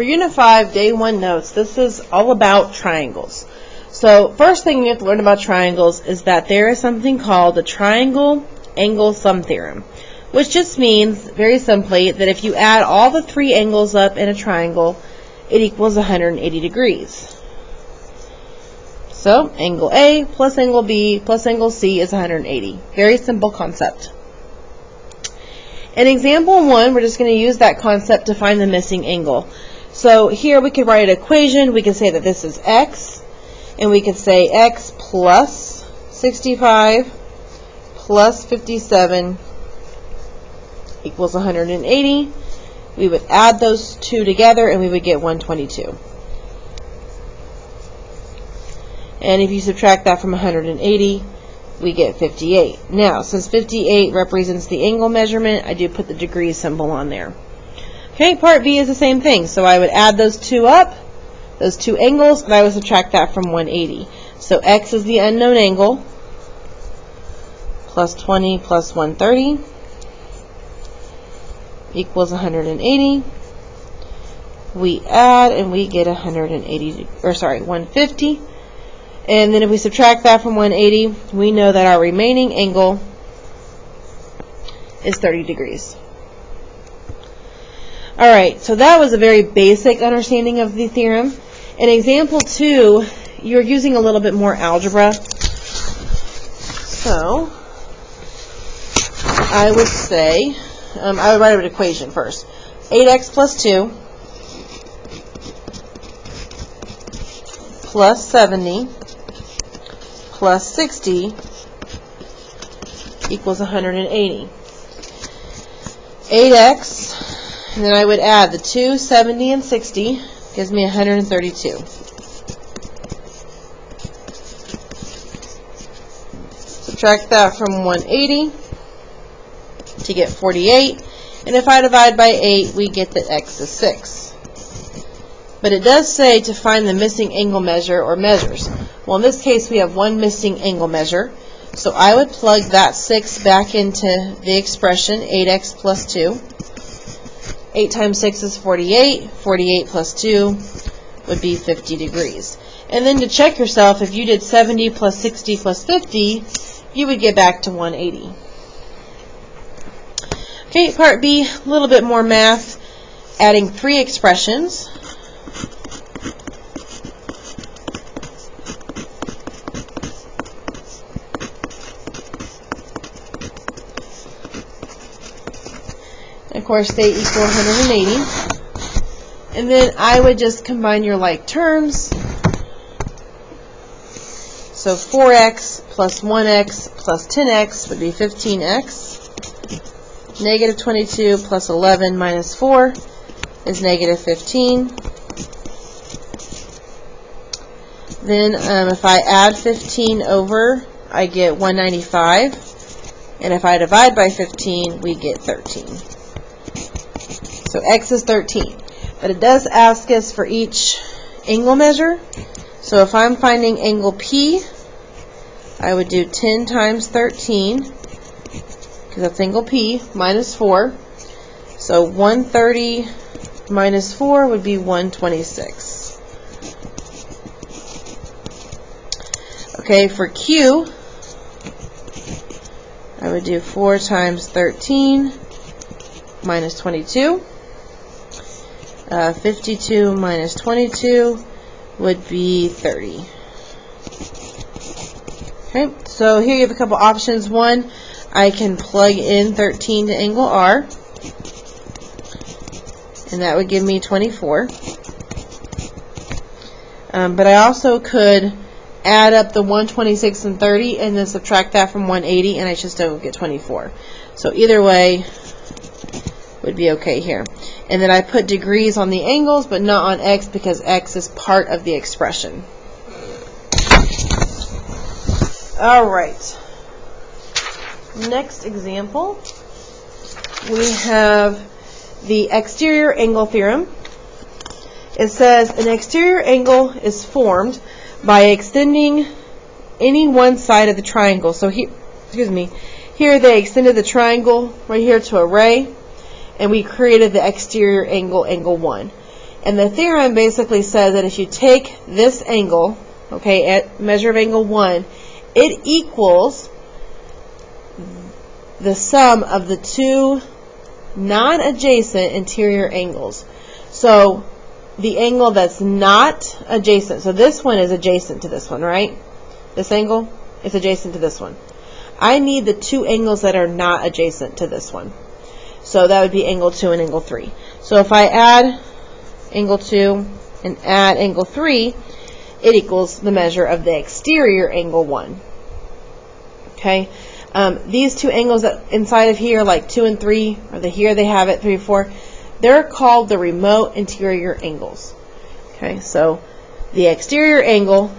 For Unit 5, Day 1 notes, this is all about triangles. So first thing you have to learn about triangles is that there is something called the triangle angle sum theorem, which just means, very simply, that if you add all the three angles up in a triangle, it equals 180 degrees. So angle A plus angle B plus angle C is 180. Very simple concept. In example 1, we're just going to use that concept to find the missing angle. So here we could write an equation. We could say that this is x, and we could say x plus 65 plus 57 equals 180. We would add those two together and we would get 122. And if you subtract that from 180, we get 58. Now, since 58 represents the angle measurement, I do put the degree symbol on there. Okay, part B is the same thing. So I would add those two up, those two angles, and I would subtract that from 180. So x is the unknown angle, plus 20 plus 130 equals 180. We add and we get 150. And then if we subtract that from 180, we know that our remaining angle is 30 degrees. Alright, so that was a very basic understanding of the theorem. In example 2, you're using a little bit more algebra. So, I would say, I would write an equation first. 8x plus 2 plus 70 plus 60 equals 180. 8x, and then I would add the 2, 70, and 60, gives me 132. Subtract that from 180 to get 48, and if I divide by 8, we get that x is 6. But it does say to find the missing angle measure or measures. Well, in this case, we have one missing angle measure. So I would plug that 6 back into the expression, 8x plus 2. 8 times 6 is 48. 48 plus 2 would be 50 degrees. And then to check yourself, if you did 70 plus 60 plus 50, you would get back to 180. Okay, part B, a little bit more math, adding 3 expressions. Of course, they equal 180. And then I would just combine your like terms. So 4x plus 1x plus 10x would be 15x. Negative 22 plus 11 minus 4 is negative 15. Then if I add 15 over, I get 195. And if I divide by 15, we get 13. So x is 13. But it does ask us for each angle measure. So if I'm finding angle P, I would do 10 times 13, because that's angle P, minus 4. So 130 minus 4 would be 126. Okay, for Q, I would do 4 times 13 minus 22. 52 minus 22 would be 30. Okay, so here you have a couple options. One, I can plug in 13 to angle R, and that would give me 24. But I also could add up the 126 and 30 and then subtract that from 180, and I should still get 24. So either way would be okay here. And then I put degrees on the angles, but not on x, because x is part of the expression. Alright. Next example, we have the exterior angle theorem. It says an exterior angle is formed by extending any one side of the triangle. So here, here they extended the triangle right here to a ray, and we created the exterior angle, angle 1. And the theorem basically says that if you take this angle, okay, at measure of angle 1, it equals the sum of the two non-adjacent interior angles. So the angle that's not adjacent, so this one is adjacent to this one, right? This angle is adjacent to this one. I need the two angles that are not adjacent to this one. So that would be angle 2 and angle 3. So if I add angle 2 and add angle 3, it equals the measure of the exterior angle 1. Okay? These two angles that inside of here, like 2 and 3, or here they have it, 3 and 4, they're called the remote interior angles. Okay, so the exterior angle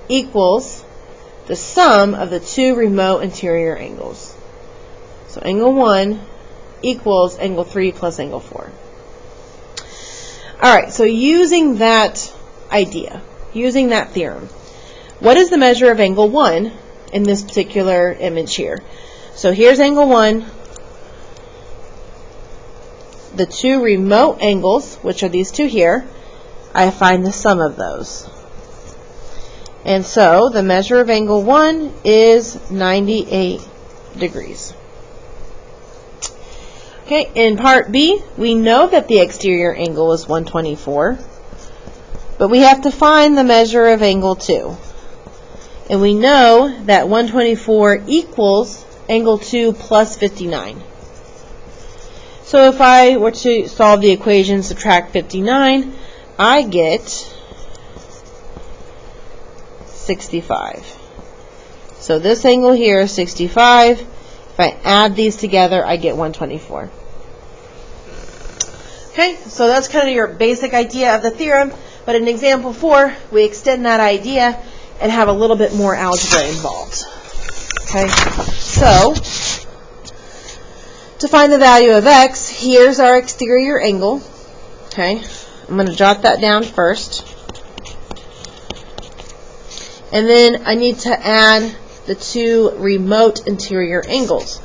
equals the sum of the two remote interior angles. So angle 1 equals angle 3 plus angle 4. Alright, so using that idea, using that theorem, what is the measure of angle 1 in this particular image here? So here's angle 1. The two remote angles, which are these two here, I find the sum of those. And so the measure of angle 1 is 98 degrees. Okay, in part B, we know that the exterior angle is 124, but we have to find the measure of angle 2. And we know that 124 equals angle 2 plus 59. So if I were to solve the equation, subtract 59, I get 65. So this angle here is 65. If I add these together, I get 124. Okay, so that's kind of your basic idea of the theorem. But in example 4, we extend that idea and have a little bit more algebra involved. Okay, so to find the value of x, here's our exterior angle. Okay, I'm going to jot that down first. And then I need to add the two remote interior angles.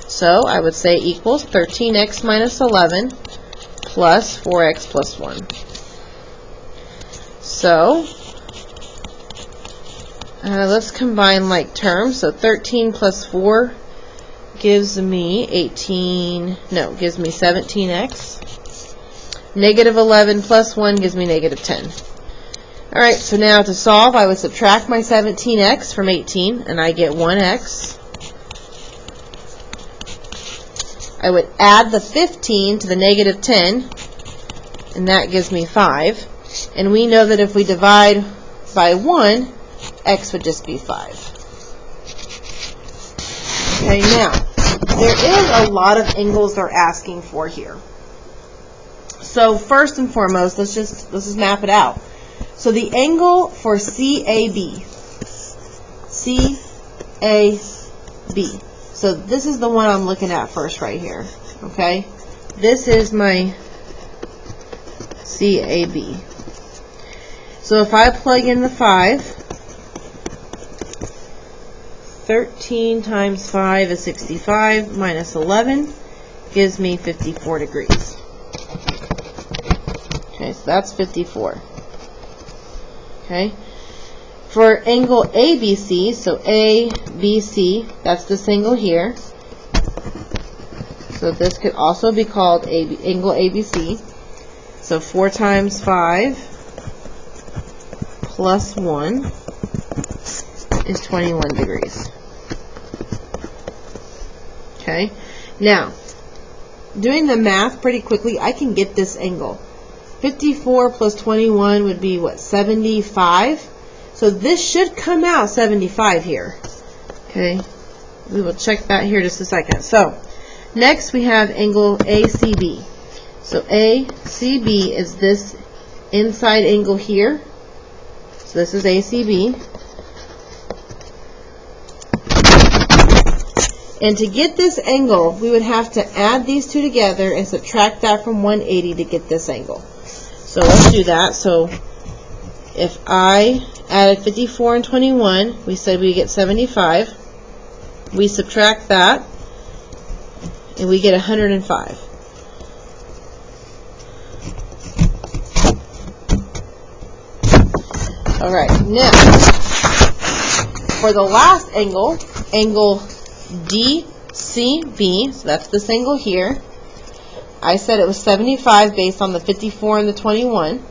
So I would say equals 13x minus 11 plus 4x plus 1. So let's combine like terms. So 13 plus 4 gives me 17x. Negative 11 plus 1 gives me negative 10. Alright, so now to solve, I would subtract my 17x from 18, and I get 1x. I would add the 15 to the negative 10, and that gives me 5. And we know that if we divide by 1, x would just be 5. Okay, now, there is a lot of angles they're asking for here. So first and foremost, let's just map it out. So the angle for CAB. So this is the one I'm looking at first right here. Okay? This is my CAB. So if I plug in the 5, 13 times 5 is 65 minus 11 gives me 54 degrees. Okay, so that's 54. Okay. For angle ABC, so ABC, that's this angle here. So this could also be called angle ABC. So 4 times 5 plus 1 is 21 degrees. Okay. Now, doing the math pretty quickly, I can get this angle. 54 plus 21 would be, what, 75? So this should come out 75 here. Okay, we will check that here just a second. So, next we have angle ACB. So ACB is this inside angle here. So this is ACB. And to get this angle, we would have to add these two together and subtract that from 180 to get this angle. So let's do that. So if I added 54 and 21, we said we get 75. We subtract that, and we get 105. Alright, now, for the last angle, angle DCB, so that's this angle here, I said it was 75 based on the 54 and the 21.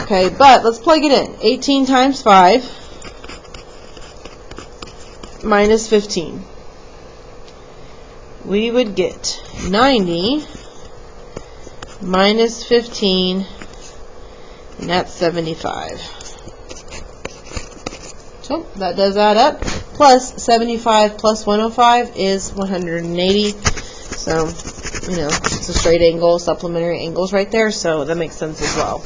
Okay, but let's plug it in. 18 times 5 minus 15. We would get 90 minus 15, and that's 75. So that does add up. Plus 75 plus 105 is 180. So, you know, it's a straight angle, supplementary angles right there, so that makes sense as well.